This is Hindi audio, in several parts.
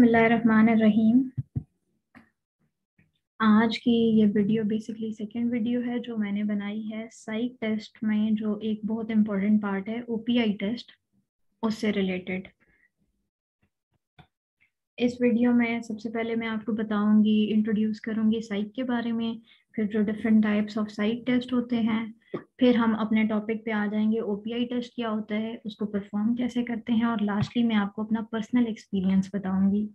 बिस्मिल्लाहिर्रहमानिर्रहीम। आज की ये वीडियो बेसिकली सेकंड वीडियो है जो मैंने बनाई है साइक टेस्ट में, जो एक बहुत इम्पोर्टेंट पार्ट है ओपीआई टेस्ट, उससे रिलेटेड। इस वीडियो में सबसे पहले मैं आपको बताऊंगी, इंट्रोड्यूस करूंगी साइक के बारे में, फिर जो different types of psych test होते हैं, फिर हम अपने टॉपिक पे आ जाएंगे ओपीआई टेस्ट क्या होता है, उसको परफॉर्म कैसे करते हैं, और लास्टली मैं आपको अपना पर्सनल एक्सपीरियंस बताऊंगी।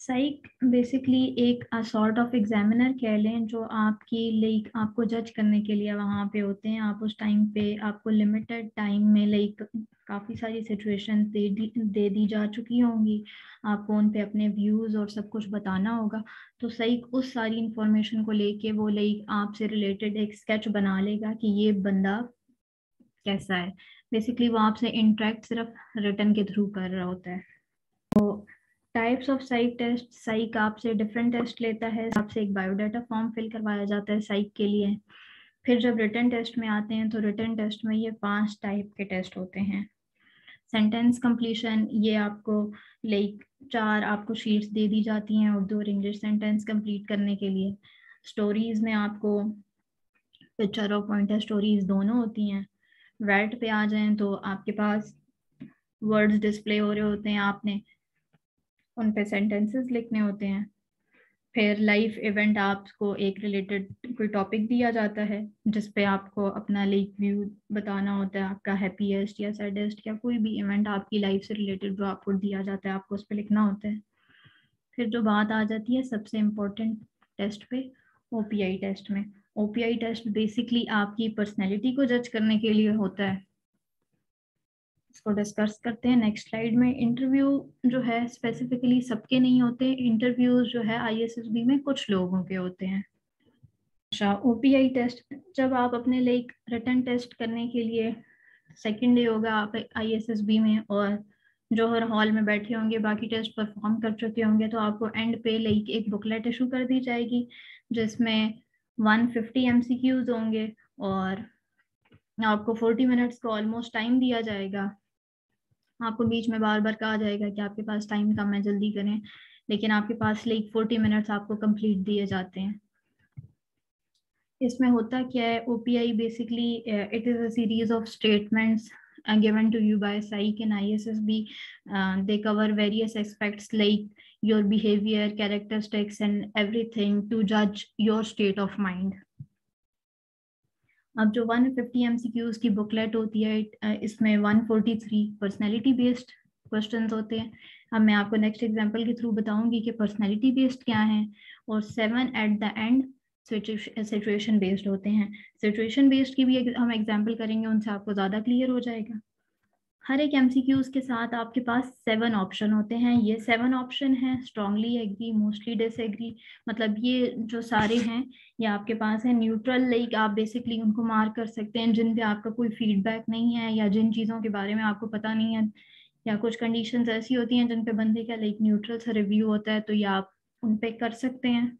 साइक बेसिकली एक सॉर्ट ऑफ एग्जामिनर कह लें, जो आपकी लाइक आपको जज करने के लिए वहाँ पे होते हैं। आप उस टाइम पे आपको लिमिटेड टाइम में लाइक काफ़ी सारी सिचुएशन दे दी जा चुकी होंगी, आपको उन पे अपने व्यूज़ और सब कुछ बताना होगा। तो साइक उस सारी इंफॉर्मेशन को लेके वो लाइक आपसे रिलेटेड एक स्केच बना लेगा कि ये बंदा कैसा है। बेसिकली वो आपसे इंटरेक्ट सिर्फ रिटन के थ्रू कर रहा होता है। टाइप्स ऑफ साइक टेस्ट, साइक आपसे डिफरेंट टेस्ट लेता है। आपसे एक बायोडाटा फॉर्म फिल करवाया जाता है साइक के लिए। फिर जब रिटन टेस्ट में आते हैं तो रिटन टेस्ट में ये 5 टाइप के टेस्ट होते हैं। सेंटेंस कंप्लीशन, ये आपको लाइक 4 आपको शीट्स दे दी जाती हैं उर्दू और इंग्लिश सेंटेंस कंप्लीट करने के लिए। स्टोरीज में आपको पिक्चर और पॉइंटर स्टोरीज दोनों होती हैं। वर्ड पे आ जाएं तो आपके पास वर्ड्स डिस्प्ले हो रहे होते हैं, आपने उन पे सेंटेंसेस लिखने होते हैं। फिर लाइफ इवेंट, आपको एक रिलेटेड कोई टॉपिक दिया जाता है जिस पे आपको अपना लाइक व्यू बताना होता है, आपका हैप्पीएस्ट या सैडेस्ट या कोई भी इवेंट आपकी लाइफ से रिलेटेड जो आपको दिया जाता है, आपको उस पर लिखना होता है। फिर जो बात आ जाती है सबसे इम्पोर्टेंट टेस्ट पे, ओपीआई टेस्ट में। ओपीआई टेस्ट बेसिकली आपकी पर्सनैलिटी को जज करने के लिए होता है। इसको डिस्कस करते हैं नेक्स्ट स्लाइड में। इंटरव्यू जो है स्पेसिफिकली सबके नहीं होते, इंटरव्यूज जो है आईएसएसबी में कुछ लोगों के होते हैं। अच्छा, ओपीआई टेस्ट जब आप अपने लाइक रिटन टेस्ट करने के लिए सेकेंड डे होगा आप आईएसएसबी में, और जो हर हॉल में बैठे होंगे बाकी टेस्ट परफॉर्म कर चुके होंगे, तो आपको एंड पे लाइक एक बुकलेट इशू कर दी जाएगी जिसमें 150 एमसीक्यूज होंगे, और आपको 40 मिनट्स का ऑलमोस्ट टाइम दिया जाएगा। आपको बीच में बार बार कहा जाएगा कि आपके पास टाइम कम है, जल्दी करें, लेकिन आपके पास लाइक 40 मिनट्स आपको कंप्लीट दिए जाते हैं। इसमें होता क्या है, OPI basically it is a series of statements given to you by psych and ISSB. They cover various aspects like your behavior, characteristics and everything to judge your state of mind. अब जो 150 MCQs की बुकलेट होती है, इसमें 143 पर्सनैलिटी बेस्ड क्वेश्चंस होते हैं। अब मैं आपको नेक्स्ट एग्जांपल के थ्रू बताऊंगी कि पर्सनैलिटी बेस्ड क्या है, और 7 at the end situation based होते हैं। सिचुएशन बेस्ड की भी हम एग्जांपल करेंगे, उनसे आपको ज़्यादा क्लियर हो जाएगा। हर एक एमसीक्यूज के साथ आपके पास 7 ऑप्शन होते हैं। ये 7 ऑप्शन हैं, स्ट्रांगली एग्री, मोस्टली डिसएग्री, मतलब ये जो सारे हैं ये आपके पास है। न्यूट्रल, लाइक आप बेसिकली उनको मार्क कर सकते हैं जिन पे आपका कोई फीडबैक नहीं है या जिन चीज़ों के बारे में आपको पता नहीं है, या कुछ कंडीशंस ऐसी होती हैं जिन पे बंदे का लाइक न्यूट्रल सा रिव्यू होता है, तो ये आप उन पे कर सकते हैं।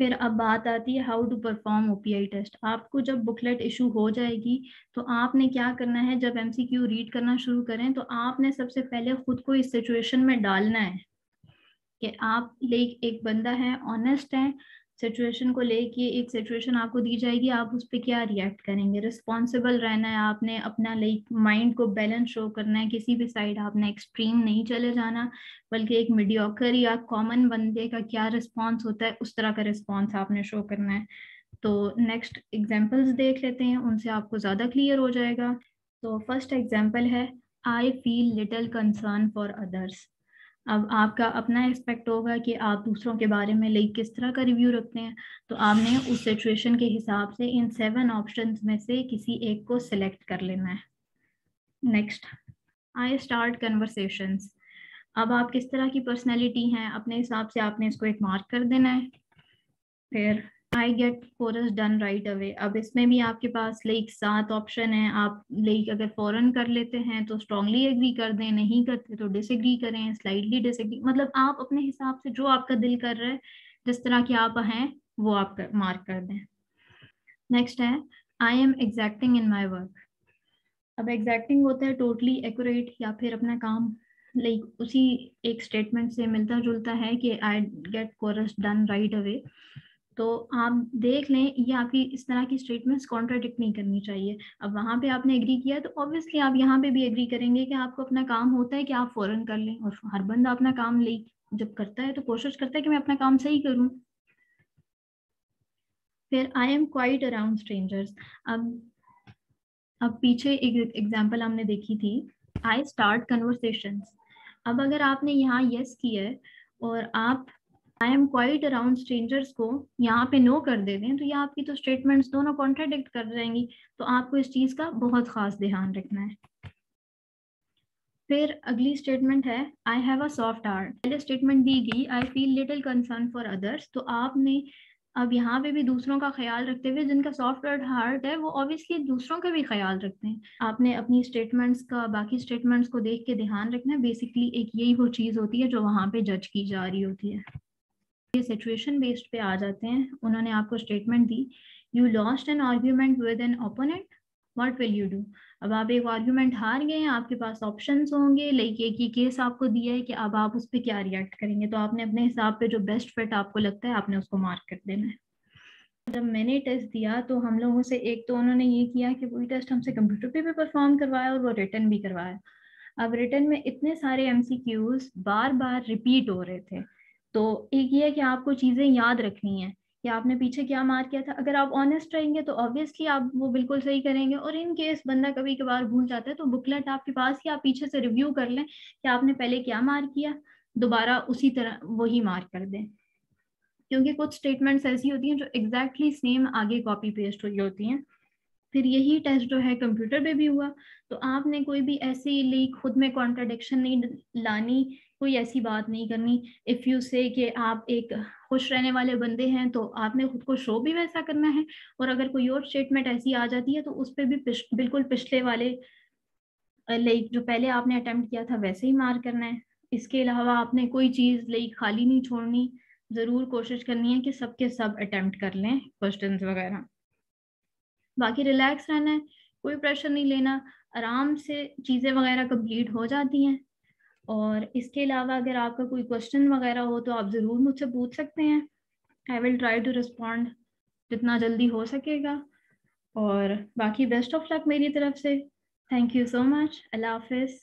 फिर अब बात आती है how to perform OPI test. आपको जब बुकलेट इशू हो जाएगी तो आपने क्या करना है, जब एमसीक्यू रीड करना शुरू करें तो आपने सबसे पहले खुद को इस सिचुएशन में डालना है कि आप लाइक एक बंदा है, ऑनेस्ट है, सिचुएशन को लेके एक सिचुएशन आपको दी जाएगी, आप उस पर क्या रिएक्ट करेंगे। रिस्पॉन्सिबल रहना है, आपने अपना लाइक माइंड को बैलेंस शो करना है, किसी भी साइड आपने एक्सट्रीम नहीं चले जाना, बल्कि एक मीडियोकर या कॉमन बंदे का क्या रिस्पॉन्स होता है उस तरह का रिस्पॉन्स आपने शो करना है। तो नेक्स्ट एग्जाम्पल्स देख लेते हैं, उनसे आपको ज़्यादा क्लियर हो जाएगा। तो फर्स्ट एग्जाम्पल है, I feel little concern for others. अब आपका अपना एक्सपेक्ट होगा कि आप दूसरों के बारे में लाइक किस तरह का रिव्यू रखते हैं, तो आपने उस सिचुएशन के हिसाब से इन 7 ऑप्शंस में से किसी एक को सिलेक्ट कर लेना है। Next, I start conversations. अब आप किस तरह की पर्सनैलिटी हैं, अपने हिसाब से आपने इसको एक मार्क कर देना है। फिर I get chores done right away. अब इसमें भी आपके पास लाइक 7 ऑप्शन है, आप लाइक अगर फौरन कर लेते हैं तो स्ट्रांगली एग्री कर दें, नहीं करते तो डिसएग्री करें, स्लाइटली डिसएग्री, मतलब आप अपने हिसाब से जो आपका दिल कर रहा है, जिस तरह के आप हैं वो आप मार्क कर दें। नेक्स्ट है, I am एग्जैक्टिंग in my work. अब एग्जैक्टिंग होता है टोटली एक्यूरेट या फिर अपना काम लाइक उसी एक स्टेटमेंट से मिलता जुलता है कि I get chores done right away. तो आप देख लें ये आपकी इस तरह की स्टेटमेंट्स कॉन्ट्राडिक्ट नहीं करनी चाहिए। अब वहां पे आपने एग्री किया तो ऑब्वियसली आप यहाँ पे भी एग्री करेंगे कि आपको अपना काम होता है कि आप फौरन कर लें, और हर बंदा अपना काम ले जब करता है तो कोशिश करता है कि मैं अपना काम सही करूं। फिर I am quite around strangers. अब पीछे एक एग्जांपल हमने देखी थी, आई स्टार्ट कन्वर्सेशंस। अब अगर आपने यहाँ यस किया है और आप I am quite around strangers को यहाँ पे नो कर देते हैं तो ये आपकी तो स्टेटमेंट्स दोनों कॉन्ट्राडिक्ट कर जाएंगी। तो आपको इस चीज का बहुत खास ध्यान रखना है। फिर अगली स्टेटमेंट है I have a soft heart. पहले स्टेटमेंट दी गई I feel little concern for others, तो आपने अब यहाँ पे भी दूसरों का ख्याल रखते हुए, जिनका सॉफ्ट हार्ट है वो ऑब्वियसली दूसरों का भी ख्याल रखते हैं। आपने अपनी स्टेटमेंट्स का बाकी स्टेटमेंट्स को देख के ध्यान रखना है। बेसिकली एक यही वो चीज होती है जो वहां पे जज की जा रही होती है। ये सिचुएशन बेस्ड पे आ जाते हैं। उन्होंने आपको statement the, you lost an argument with an opponent, what will you do. अब आप एक आर्ग्यूमेंट हार गए हैं, आपके पास ऑप्शंस होंगे, लाइक एक ही केस आपको दिया है कि अब आप उस पर क्या रिएक्ट करेंगे। तो आपने अपने हिसाब पे जो बेस्ट फिट आपको लगता है आपने उसको मार्क कर देना है। जब मैंने टेस्ट दिया तो हम लोगों से एक तो उन्होंने ये किया कि वही टेस्ट हमसे कंप्यूटर पे भी परफॉर्म करवाया और वो रिटन भी करवाया। अब रिटन में इतने सारे एमसीक्यूज बार बार रिपीट हो रहे थे। तो एक ये है कि आपको चीजें याद रखनी है कि आपने पीछे क्या मार्क किया था। अगर आप ऑनेस्ट रहेंगे तो ऑब्वियसली आप वो बिल्कुल सही करेंगे, और इन केस बंदा कभी कभार भूल जाता है तो बुकलेट आपके पास ही, आप पीछे से रिव्यू कर लें कि आपने पहले क्या मार्क किया, दोबारा उसी तरह वही मार्क कर दें। क्योंकि कुछ स्टेटमेंट्स ऐसी होती हैं जो एग्जैक्टली सेम आगे कॉपी पेस्ट हुई होती हैं। फिर यही टेस्ट जो है कंप्यूटर पे भी हुआ। तो आपने कोई भी ऐसी लीक खुद में कॉन्ट्रडिक्शन नहीं लानी, कोई ऐसी बात नहीं करनी। इफ यू से कि आप एक खुश रहने वाले बंदे हैं तो आपने खुद को शो भी वैसा करना है, और अगर कोई और स्टेटमेंट ऐसी आ जाती है तो उस पर भी बिल्कुल पिछले वाले लाइक जो पहले आपने अटेम्प्ट किया था वैसे ही मार्क करना है। इसके अलावा आपने कोई चीज लाइक खाली नहीं छोड़नी, जरूर कोशिश करनी है कि सबके सब अटेम्प्ट कर लें क्वेश्चंस वगैरह। बाकी रिलैक्स रहना है, कोई प्रेशर नहीं लेना, आराम से चीज़ें वगैरह कंप्लीट हो जाती हैं। और इसके अलावा अगर आपका कोई क्वेश्चन वगैरह हो तो आप ज़रूर मुझसे पूछ सकते हैं। I will try to respond जितना जल्दी हो सकेगा। और बाकी बेस्ट ऑफ लक मेरी तरफ से। Thank you so much. अल्लाह हाफिज़।